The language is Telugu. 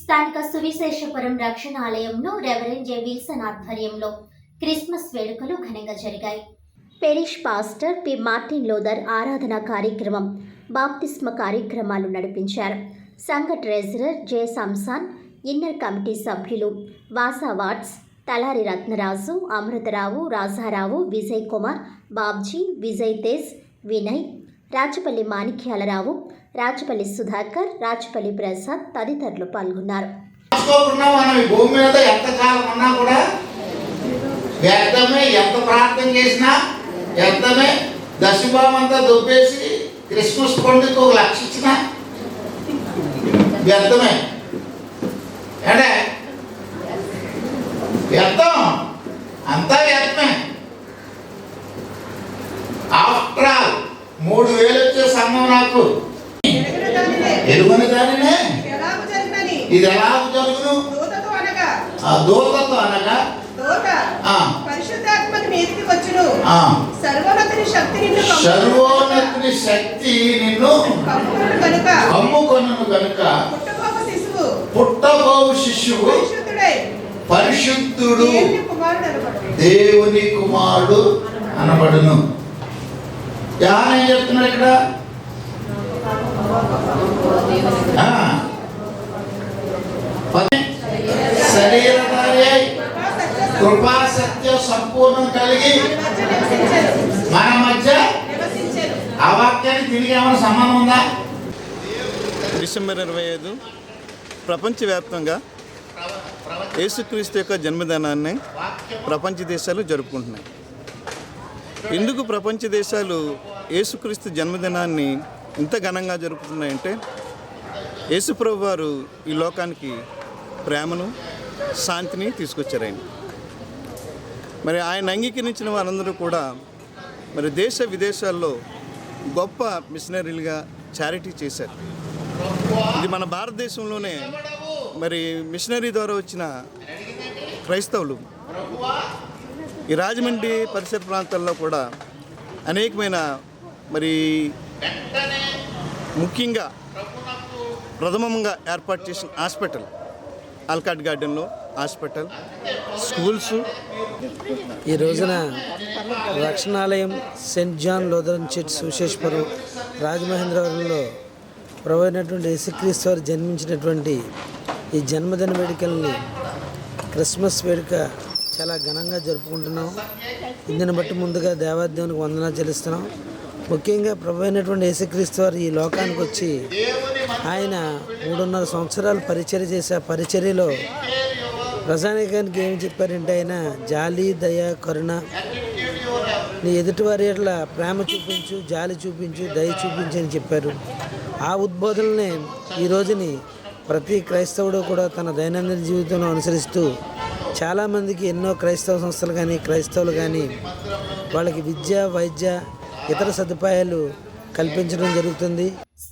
స్థానిక సువిశేషపురం రక్షణాలయంలో రెవరెండ్ జె విల్సన్ ఆధ్వర్యంలో క్రిస్మస్ వేడుకలు ఘనంగా జరిగాయి. పెరిష్ పాస్టర్ పి మార్టిన్ లోదర్ ఆరాధన కార్యక్రమం, బాప్తిస్మ కార్యక్రమాలు నడిపించారు. సంఘ ట్రెజరర్ జె సంసాన్, ఇన్నర్ కమిటీ సభ్యులు వాసా వాట్స్, తలారి రత్నరాజు, అమృతరావు, రాజారావు, విజయ్ కుమార్, బాబ్జీ, విజయ్ తేజ్, వినయ్, రాచపల్లి మాణిక్యాలరావు, రాచపల్లి సుధాకర్, రాచపల్లి ప్రసాద్ తదితరులు పాల్గొన్నారు. భూమి మీద ఎంతకాలం ఉన్నా కూడా వ్యర్థమే, ఎంత ప్రార్థన చేసినా వ్యర్థమే. దశభావంతా దొబ్బేసి క్రిస్మస్ పండుగ ఒక లక్ష ఇచ్చినా వ్యర్థమే. అంటే వ్యర్థం, అంతా వ్యర్థమే. ఆఫ్టర్ ఆల్ 3000 వచ్చే సంఘం నాకు ఎరుగని దానినే ఇది ఎలా జరుగును? దూతతో అనగా సర్వోన్నతుని శక్తి నిన్ను కమ్ముకొనును గనుక పుట్టబోవు శిశువు పరిశుద్ధుడు, దేవుని కుమారుడు అనబడును. ఏం చెప్తున్నారు ఇక్కడ? శరీరధారి కృపా సత్య సంపూర్ణం కలిగి మన మధ్య ఆ వాక్యానికి తిరిగి ఏమైనా సంబంధం ఉందా? డిసెంబర్ 25 ప్రపంచవ్యాప్తంగా యేసుక్రీస్తు యొక్క జన్మదినాన్ని ప్రపంచ దేశాలు జరుపుకుంటున్నాయి. ఎందుకు ప్రపంచ దేశాలు యేసుక్రీస్తు జన్మదినాన్ని ఇంత ఘనంగా జరుపుతున్నాయంటే, యేసుప్రభు వారు ఈ లోకానికి ప్రేమను, శాంతిని తీసుకొచ్చారు. మరి ఆయన అంగీకరించిన వారందరూ కూడా మరి దేశ విదేశాల్లో గొప్ప మిషనరీలుగా చారిటీ చేశారు. ఇది మన భారతదేశంలోనే మరి మిషనరీ ద్వారా వచ్చిన క్రైస్తవులు ఈ రాజమండ్రి పరిసర ప్రాంతాల్లో కూడా అనేకమైన మరి ముఖ్యంగా ప్రథమంగా ఏర్పాటు చేసిన హాస్పిటల్, ఆల్కాట్ గార్డెన్లో హాస్పిటల్, స్కూల్స్. ఈ రోజున రక్షణాలయం సెయింట్ జాన్ లూథరన్ చర్చ్ సువిశేషపురం రాజమహేంద్రవరంలో ప్రభు అయినటువంటి యేసుక్రీస్తు వారు జన్మించినటువంటి ఈ జన్మదిన వేడుకల్ని, క్రిస్మస్ వేడుక చాలా ఘనంగా జరుపుకుంటున్నాం. ఇందుని బట్టి ముందుగా దేవాదేవునికి వందనాలు చెల్లిస్తున్నాం. ముఖ్యంగా ప్రభు అయినటువంటి యేసుక్రీస్తు వారు ఈ లోకానికి వచ్చి ఆయన 3.5 సంవత్సరాలు పరిచర్య చేసే ఆ పరిచర్యలో ప్రజానీకానికి ఏమి చెప్పారంటే, ఆయన జాలి, దయ, కరుణ, నీ ఎదుటివారి ఎట్లా ప్రేమ చూపించు, జాలి చూపించు, దయ చూపించు అని చెప్పారు. ఆ ఉద్బోధనలనే ఈ రోజుని ప్రతి క్రైస్తవుడు కూడా తన దైనందిన జీవితంలో అనుసరిస్తూ చాలామందికి ఎన్నో క్రైస్తవ సంస్థలు కానీ క్రైస్తవులు కానీ వాళ్ళకి విద్య, వైద్య, ఇతర సదుపాయాలు కల్పించడం జరుగుతుంది.